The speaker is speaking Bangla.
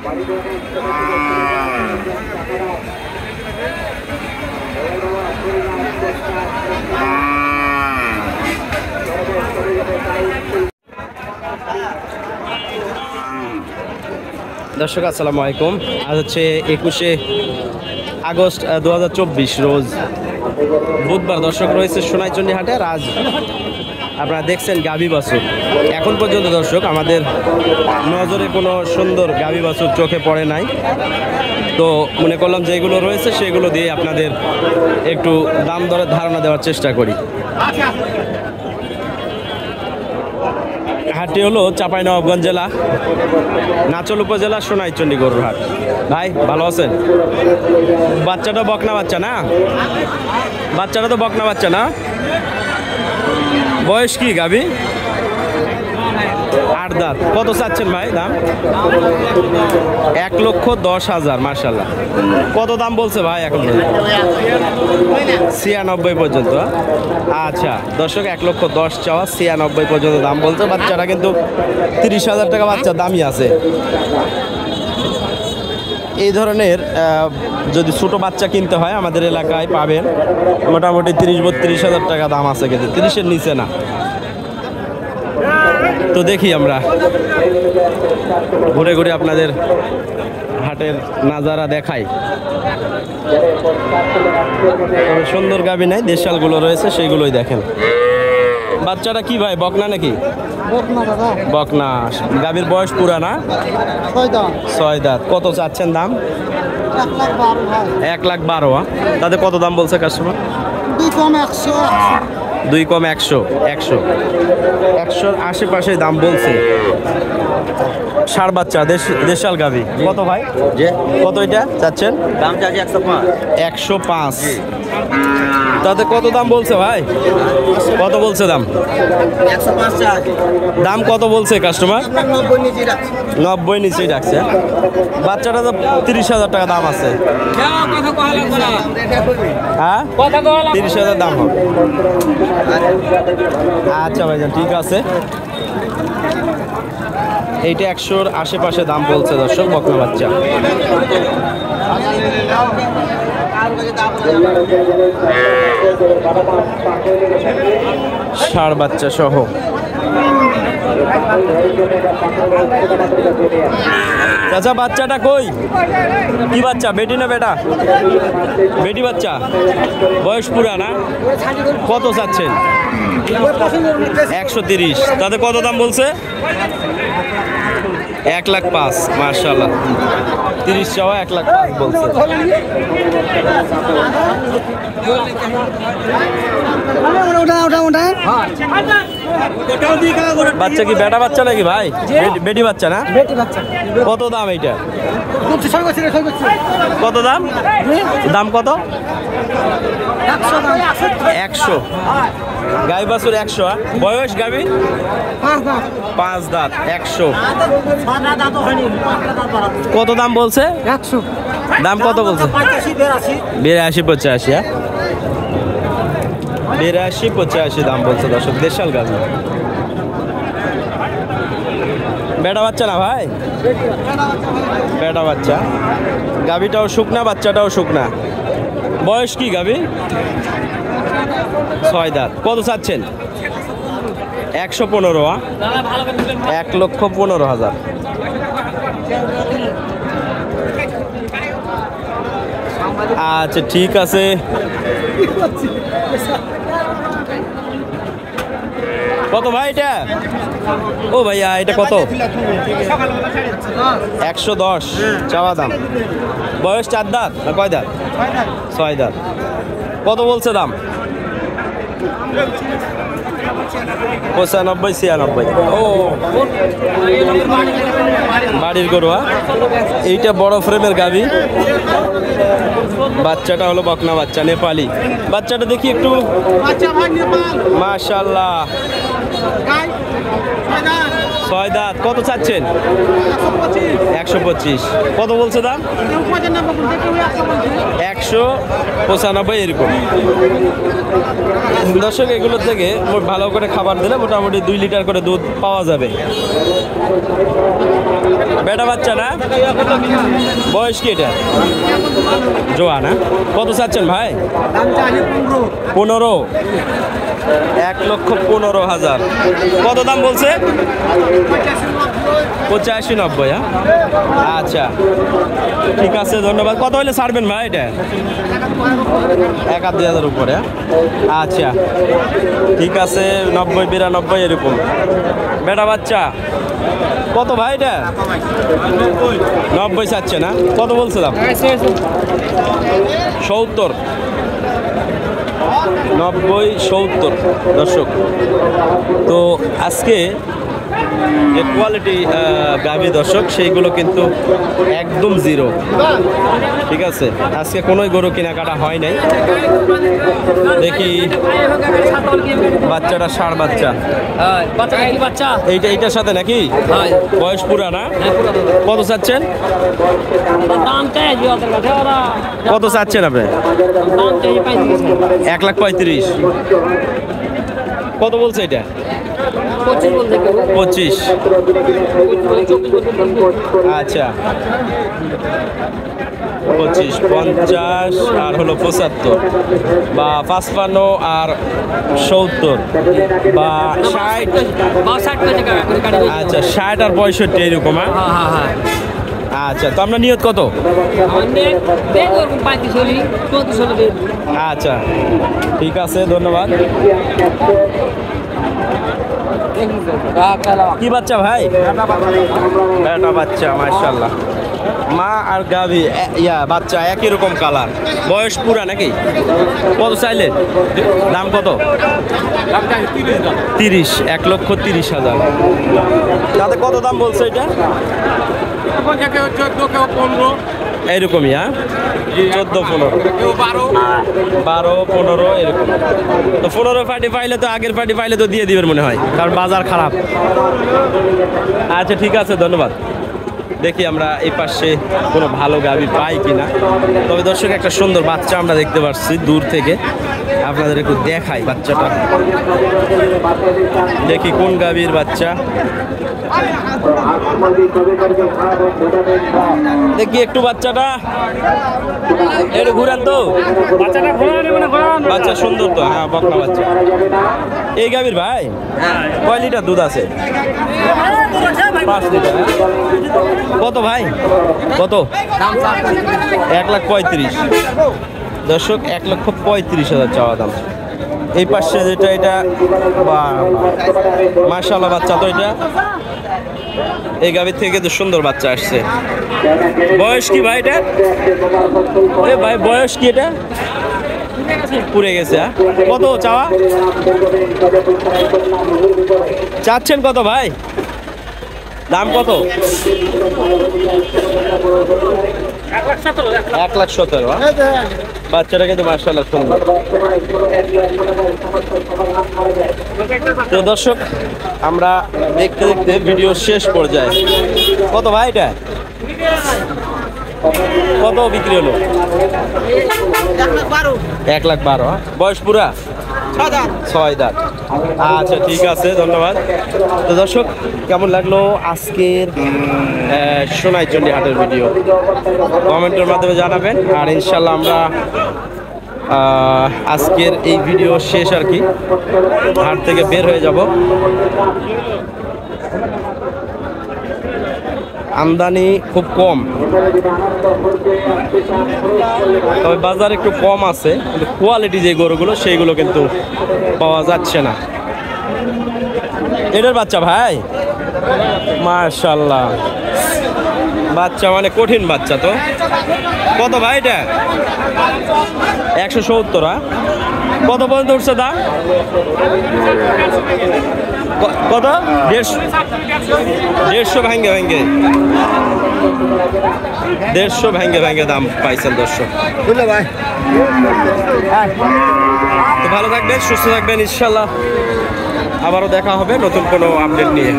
দর্শক আসসালামু আলাইকুম। আজ হচ্ছে 21শে আগস্ট 2024 রোজ বুধবার। দর্শক রয়েছে সোনাইচন্ডী হাটে। আর আজ আপনারা দেখছেন গাভী বাছুর। এখন পর্যন্ত দর্শক আমাদের নজরে কোনো সুন্দর গাভী বাছুর চোখে পড়ে নাই, তো মনে করলাম যেগুলো রয়েছে সেগুলো দিয়ে আপনাদের একটু দাম দরের ধারণা দেওয়ার চেষ্টা করি। হাটটি হলো চাঁপাইনবাবগঞ্জ জেলা নাচল উপজেলা সোনাইচন্ডী গরুর হাট। ভাই ভালো আছেন? বাচ্চাটা বকনা বাচ্চা না? বাচ্চাটা তো বকনা বাচ্চা না? বয়স কি গাভী? 8 দাঁত। কত চাচ্ছেন ভাই দাম? 1,10,000। মাশাআল্লাহ। কত দাম বলছে ভাই এখন? 96 পর্যন্ত। আচ্ছা দর্শক, 1,10,000 চাওয়া, 96 পর্যন্ত দাম বলছে। বাচ্চাটা কিন্তু 30,000 টাকা বাচ্চার দামই আছে। এই ধরনের যদি ছোট বাচ্চা কিনতে হয় আমাদের এলাকায় পাবেন মোটামুটি 30-32,000 টাকা দাম আছে, কিন্তু 30-এর নিচে না। তো দেখি আমরা ঘুরে ঘুরে আপনাদের হাটের নাজারা দেখাই। সুন্দর গাভী নাই, দেশালগুলো রয়েছে সেইগুলোই দেখেন। বাচ্চাটা কি ভাই, বকনা নাকি? বকনা। গাভীর বয়স পুরা না? 6 দাঁত। কত চাচ্ছেন দাম? 1,12,000। তাদের কত দাম বলছে কাস্টমার? 2 কম 100। 100-100-100-র আশেপাশে দাম বলছে। ষাঁড় বাচ্চা দেশাল গাভী। কত ভাই? কত এটা চাচ্ছেন? দাম চাচ্ছি 105। তাতে কত দাম বলছে ভাই? কত বলছে দাম? 105। দাম কত বলছে কাস্টমার? 90 নিচেই রাখছে। বাচ্চাটা তো 30,000 টাকা দাম আছে। হ্যাঁ 30,000 দাম হবে। আচ্ছা ভাইজান ঠিক আছে। এইটা 100-র আশেপাশে দাম বলছে দর্শক, বকনা বাচ্চা। ষাঁড় বাচ্চা সহ। চাচা বাচ্চাটা কই? কি বাচ্চা, বেটি না বেটা? বেটি বাচ্চা। বয়স পুরা না? কত চাচ্ছেন? 130। তাতে কত দাম বলছে? 1,05,000। মাশাআল্লাহ। 30 চাওয়া, 1,05,000 বলছে। বাচ্চা কি বেটা বাচ্চা নাকি ভাই? বেটি বাচ্চা না? কত দাম এইটা? কত দাম? দাম কত? 100। গাই বাছুর 100। বয়স গাভী? 5 দাঁত। 100। কত দাম বলছে? 100। দাম কত বলছে? 82-85। 82-85 দাম বলছে দর্শক। দেশাল গাভী। বেটা বাচ্চা না ভাই? বেটা বাচ্চা। গাভীটাও শুকনা, বাচ্চাটাও শুকনা। বয়স কি গাভী? 6 দাঁত। কত চাচ্ছেন? 115। 1,15,000। আচ্ছা ঠিক আছে। কত ভাই এটা? ও ভাইয়া এটা কত? 110 চাওয়া দাম। বয়স 4 দাঁত না কয় দাঁত? 6 দাঁত। কত বলছে দাম? 95-96। ও বাড়ির গরু। এইটা বড় ফ্রেমের গাভী। বাচ্চাটা হলো বকনা বাচ্চা, নেপালি। বাচ্চাটা দেখি একটু। মাশাআল্লাহ। ছয় দাঁত। কত চাচ্ছেন? 125। কত বলছে দাম? 195 এরকম। দর্শক এগুলোর থেকে ভালো করে খাবার দিলে মোটামুটি 2 লিটার করে দুধ পাওয়া যাবে। বেটা বাচ্চা না? বয়স কি এটা? জোয়া না? কত চাচ্ছেন ভাই? 15। 1,15,000। কত দাম বলছে? 85-90। হ্যাঁ, আচ্ছা ঠিক আছে, ধন্যবাদ। কত হলে ছাড়বেন ভাই এটা? 1,000-2,000 উপরে। আচ্ছা ঠিক আছে, 90-92 এরকম। বেটা বাচ্চা কত ভাই এটা? 90 চাচ্ছে না? কত বলছে দাম? 70। 90-70। দর্শক তো আজকে যে কোয়ালিটি গাভী দর্শক সেইগুলো কিন্তু একদম জিরো। ঠিক আছে, আজকে কোনো গরু কেনাকাটা হয় নাই। দেখি বাচ্চাটা ষাঁড় বাচ্চা, এইটার সাথে নাকি বয়স পুরা না? কত চাচ্ছেন? কত চাচ্ছেন আপনি? 1,35,000। কত বলছে এটা? 25। আচ্ছা 25, 50 আর হলো 75 বা 55 আর 70 বা 60। আচ্ছা 60 আর 65 এরকম। আচ্ছা তো আমরা নিয়ত কত? আচ্ছা ঠিক আছে, ধন্যবাদ। কি বাচ্চা ভাই? বেটা বাচ্চা, মাশাআল্লাহ। মা আর গাভী বাচ্চা একই রকম কালার। বয়স পুরা নাকি? কত চাইলেন? দাম কত? 30। 1,30,000। তাতে কত দাম বলছে এটা? 14-15 এইরকমই। হ্যাঁ 14-15, 12-15 এরকম। তো 15 পার্টি পাইলে তো, আগের পার্টি পাইলে তো দিয়ে দিবেন মনে হয়, কারণ বাজার খারাপ। আচ্ছা ঠিক আছে, ধন্যবাদ। দেখি আমরা এই পাশে কোনো ভালো গাভী পাই কিনা। তবে দর্শক একটা সুন্দর বাচ্চা আমরা দেখতে পাচ্ছি দূর থেকে, আপনাদের একটু দেখাই বাচ্চাটা। দেখি কোন গাভীর বাচ্চা। দেখি একটু বাচ্চাটা একটু ঘুরান তো। বাচ্চা সুন্দর তো। হ্যাঁ বকনা বাচ্চা। এই গাভীর ভাই কয় লিটার দুধ আছে? 5 লিটার। কত ভাই? কত? 1,35,000। দর্শক 1,35,000 চাওয়া দাম। এই পাশে যেটা, এটা মাশাআল্লাহ বাচ্চা তো। এটা এই গাভীর থেকে তো সুন্দর বাচ্চা আসছে। বয়স কি ভাই এটা? ভাই বয়স কি এটা? পুড়ে গেছে। কত চাওয়া? চাচ্ছেন কত ভাই? দাম কত? 1,17,000। বাচ্চাটা কিন্তু মাশাআল্লাহ সুন্দর। তো দর্শক আমরা দেখতে দেখতে ভিডিও শেষ পর্যায়ে। কত ভাই এটা? কত বিক্রি হলো? 1,12,000। বয়স পুরা? 6 দাঁত। আচ্ছা ঠিক আছে, ধন্যবাদ। তো দর্শক কেমন লাগলো আজকের সোনাইচন্ডী হাটের ভিডিও? কমেন্টের মাধ্যমে জানাবেন। আর ইনশাল্লাহ আমরা আজকের এই ভিডিও শেষ আর কি, হাট থেকে বের হয়ে যাব। আমদানি খুব কম, তবে বাজার একটু কম আছে, কিন্তু কোয়ালিটি যে গরুগুলো সেইগুলো কিন্তু পাওয়া যাচ্ছে না। এটার বাচ্চা ভাই মাশাআল্লাহ, বাচ্চা মানে কঠিন বাচ্চা তো। কত ভাই এটা? 170। কত পর্যন্ত উঠছে দাম? কত? 150 ভাঙ্গে ভাঙ্গে 150 ভাঙ্গে ভাঙ্গে দাম পাইছেন দর্শক। বুঝলে ভাই, তো ভালো থাকবেন, সুস্থ থাকবেন ইনশাল্লাহ। আবারও দেখা হবে নতুন কোনো আপডেট নিয়ে।